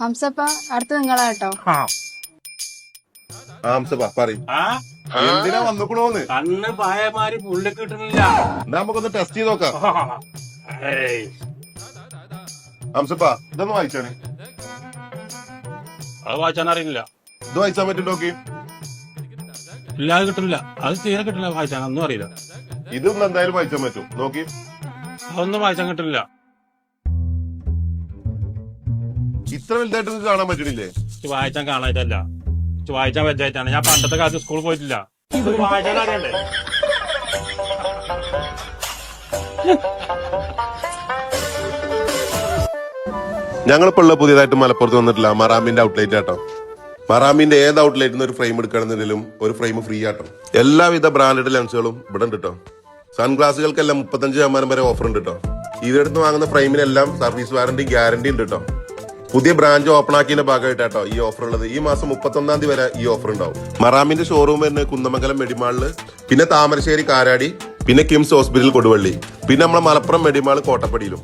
ഹംസപ്പ അടുത്ത് നിങ്ങളാ കേട്ടോ. എന്തിനാ വന്നുകൂടോന്ന് കണ്ണ് പായമാരി പുള്ളി കിട്ടുന്നില്ല. നമുക്കൊന്ന് ടെസ്റ്റ് ചെയ്ത് നോക്കാം. ഹംസപ്പ ഇതൊന്ന് വായിച്ചാണ്. അത് വായിച്ചാൻ അറിയില്ല. ഇത് വായിച്ചാൻ പറ്റും നോക്കി. ഇല്ല അത് കിട്ടുന്നില്ല. അത് തീരെ കിട്ടില്ല. വായിച്ചാൻ ഒന്നും അറിയില്ല. ഇതൊന്നും എന്തായാലും വായിച്ചാൻ പറ്റും നോക്കി. അതൊന്നും വായിച്ചാൻ കിട്ടുന്നില്ല. ഇത്ര വലുതായിട്ട് കാണാൻ പറ്റണില്ലേ? വായിച്ചാൻ കാണായിട്ടല്ല, വായിച്ചാൻ വെച്ചായിട്ടാണ്. ഞാൻ പണ്ടത്തെ കാലത്ത് സ്കൂളിൽ പോയിട്ടില്ല. വായിച്ചാൻ അറിയണ്ടേ? ഞങ്ങളിപ്പോ ഉള്ള പുതിയതായിട്ട് മലപ്പുറത്ത് വന്നിട്ടില്ല മറാമിന്റെ ഔട്ട്ലെറ്റ് ആട്ടോ. മറാമിന്റെ ഏത് ഔട്ട്ലെറ്റിന് ഒരു ഫ്രെയിം എടുക്കണമെന്നുണ്ടെങ്കിലും ഒരു ഫ്രെയിം ഫ്രീ ആട്ടോ. എല്ലാവിധ ബ്രാൻഡഡ് ലെൻസുകളും ഇവിടെ ഉണ്ട് കേട്ടോ. സൺഗ്ലാസുകൾക്കെല്ലാം 35% വരെ ഓഫർ ഉണ്ട് കേട്ടോ. ഇവരടുത്ത് വാങ്ങുന്ന ഫ്രെയിമിനെല്ലാം സർവീസ് വാറന്റി ഗ്യാരണ്ടി ഉണ്ട് കേട്ടോ. പുതിയ ബ്രാഞ്ച് ഓപ്പൺ ആക്കിയതിന്റെ ഭാഗമായിട്ടാട്ടോ ഈ ഓഫർ ഉള്ളത്. ഈ മാസം 31-ാം തീയതി വരെ ഈ ഓഫർ ഉണ്ടാവും. മറാമിന്റെ ഷോറൂം വരുന്നത് കുന്നമംഗലം മെഡിമാളില്, പിന്നെ താമരശ്ശേരി കാരാടി, പിന്നെ കിംസ് ഹോസ്പിറ്റൽ കൊടുവള്ളി, പിന്നെ നമ്മളെ മലപ്പുറം മെഡിമാൾ കോട്ടപ്പടിയിലും.